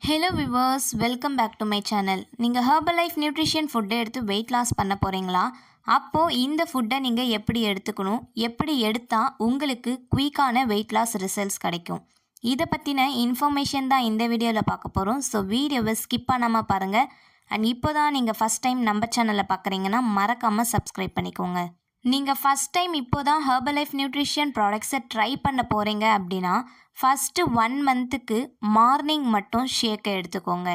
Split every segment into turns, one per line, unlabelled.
Hello viewers, welcome back to my channel. நீங்கள் Herbalife nutrition ஃபுட்டை எடுத்து weight loss பண்ண போகிறீங்களா? அப்போது இந்த ஃபுட்டை நீங்கள் எப்படி எடுத்துக்கணும், எப்படி எடுத்தால் உங்களுக்கு குயிக்கான வெயிட் லாஸ் ரிசல்ட்ஸ் கிடைக்கும், இதை பற்றின இன்ஃபர்மேஷன் தான் இந்த வீடியோவில் பார்க்க போகிறோம். ஸோ வீடியோவை ஸ்கிப் பண்ணாமல் பாருங்கள். அண்ட் இப்போ தான் நீங்கள் ஃபஸ்ட் டைம் நம்ம சேனலை பார்க்குறீங்கன்னா மறக்காமல் சப்ஸ்கிரைப் பண்ணிக்கோங்க. நீங்கள் ஃபஸ்ட் டைம் இப்போ தான் ஹெர்பல் லைஃப் நியூட்ரிஷன் ப்ராடக்ட்ஸை ட்ரை பண்ண போகிறீங்க அப்படின்னா ஃபஸ்ட்டு 1 மந்த்துக்கு மார்னிங் மட்டும் ஷேக்கை எடுத்துக்கோங்க.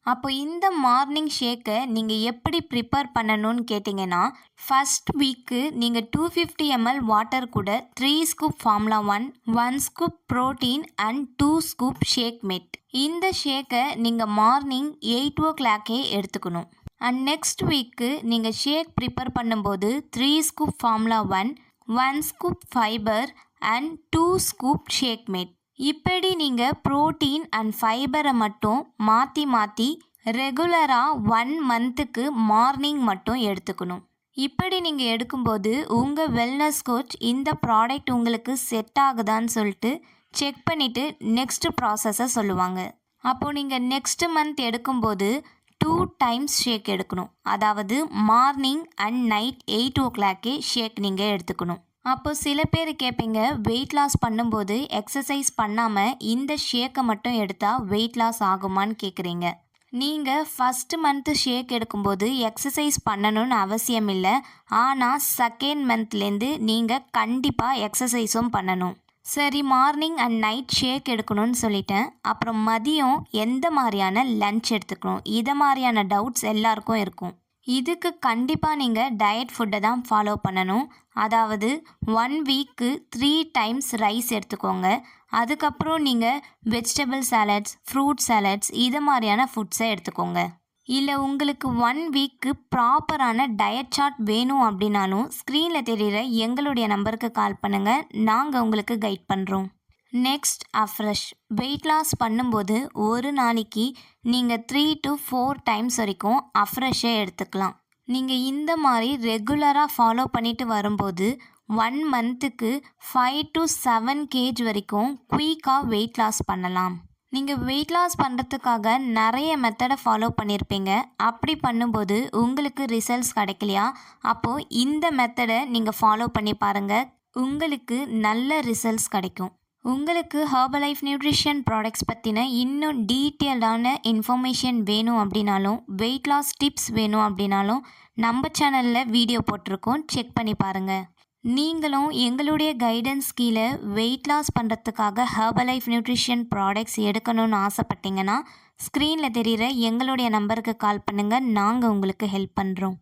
அப்போ இந்த மார்னிங் ஷேக்கை நீங்கள் எப்படி ப்ரிப்பேர் பண்ணணும்னு கேட்டிங்கன்னா, ஃபஸ்ட் வீக்கு நீங்கள் 250 ml வாட்டர் கூட 3 scoop formula 1 scoop protein and 2 scoop shake mate. இந்த ஷேக்கை நீங்கள் மார்னிங் 8 o'clock எடுத்துக்கணும். அண்ட் நெக்ஸ்ட் வீக்கு நீங்கள் ஷேக் ப்ரிப்பேர் பண்ணும்போது 3 scoop formula 1 scoop fibre and 2 scoop shake mate. இப்படி நீங்கள் ப்ரோட்டீன் அண்ட் ஃபைபரை மட்டும் மாற்றி ரெகுலராக 1 மந்த்துக்கு மார்னிங் மட்டும் எடுத்துக்கணும். இப்படி நீங்கள் எடுக்கும்போது உங்கள் வெல்னஸ் கோச் இந்த ப்ராடக்ட் உங்களுக்கு செட் ஆகுதான்னு சொல்லிட்டு செக் பண்ணிவிட்டு நெக்ஸ்ட் ப்ராசஸை சொல்லுவாங்க. அப்போது நீங்கள் நெக்ஸ்ட் மந்த் எடுக்கும்போது 2 டைம்ஸ் ஷேக் எடுக்கணும். அதாவது மார்னிங் அண்ட் நைட் 8 o'clock ஷேக் நீங்கள் எடுத்துக்கணும். அப்போ சில பேர் கேட்பீங்க, வெயிட் லாஸ் பண்ணும்போது எக்ஸசைஸ் பண்ணாமல் இந்த ஷேக்கை மட்டும் எடுத்தால் வெயிட் லாஸ் ஆகுமான்னு கேட்குறீங்க. நீங்கள் ஃபஸ்ட்டு மந்த்து ஷேக் எடுக்கும்போது எக்ஸசைஸ் பண்ணணும்னு அவசியம் இல்லை. ஆனால் செகண்ட் மந்த்லேருந்து நீங்கள் கண்டிப்பாக எக்ஸசைஸும் பண்ணணும். சரி, மார்னிங் அண்ட் நைட் ஷேக் எடுக்கணும்னு சொல்லிட்டேன். அப்புறம் மதியம் எந்த மாதிரியான லன்ச் எடுத்துக்கணும், இதை மாதிரியான டவுட்ஸ் எல்லாருக்கும் இருக்கும். இதுக்கு கண்டிப்பாக நீங்கள் டயட் ஃபுட்டை தான் ஃபாலோ பண்ணணும். அதாவது 1 வீக்கு 3 டைம்ஸ் ரைஸ் எடுத்துக்கோங்க. அதுக்கப்புறம் நீங்கள் வெஜிடபிள் சாலட்ஸ், ஃப்ரூட் சாலட்ஸ் இது மாதிரியான ஃபுட்ஸை எடுத்துக்கோங்க. இல்லை உங்களுக்கு 1 வீக்கு ப்ராப்பரான டயட் சார்ட் வேணும் அப்படின்னாலும் ஸ்க்ரீனில் தெரிகிற எங்களுடைய நம்பருக்கு கால் பண்ணுங்கள், நாங்கள் உங்களுக்கு கைட் பண்ணுறோம். Next, afresh. வெயிட் லாஸ் பண்ணும்போது ஒரு நாளைக்கு நீங்கள் 3 to 4 டைம்ஸ் வரைக்கும் அஃப்ரெஷ்ஷை எடுத்துக்கலாம். நீங்கள் இந்த மாதிரி ரெகுலராக ஃபாலோ பண்ணிட்டு வரும்போது 1 மந்த்துக்கு 5 to 7 kg வரைக்கும் குயிக்காக வெயிட் லாஸ் பண்ணலாம். நீங்கள் வெயிட் லாஸ் பண்ணுறதுக்காக நிறைய மெத்தடை ஃபாலோ பண்ணியிருப்பீங்க. அப்படி பண்ணும்போது உங்களுக்கு ரிசல்ட்ஸ் கிடைக்கலையா? அப்போது இந்த மெத்தடை நீங்கள் ஃபாலோ பண்ணி பாருங்கள், உங்களுக்கு நல்ல ரிசல்ட்ஸ் கிடைக்கும். உங்களுக்கு ஹெர்பல் லைஃப் நியூட்ரிஷன் ப்ராடக்ட்ஸ் பற்றின இன்னும் டீட்டெயில்டான இன்ஃபர்மேஷன் வேணும் அப்படின்னாலும், வெயிட் லாஸ் டிப்ஸ் வேணும் அப்படின்னாலும் நம்ம சேனலில் வீடியோ போட்டிருக்கோம், செக் பண்ணி பாருங்கள். நீங்களும் எங்களுடைய கைடன்ஸ் கீழே வெயிட் லாஸ் பண்ணுறதுக்காக ஹெர்பல் லைஃப் நியூட்ரிஷன் ப்ராடக்ட்ஸ் எடுக்கணும்னு ஆசைப்பட்டீங்கன்னா ஸ்க்ரீனில் தெரிகிற எங்களுடைய நம்பருக்கு கால் பண்ணுங்கள், நாங்கள் உங்களுக்கு ஹெல்ப் பண்ணுறோம்.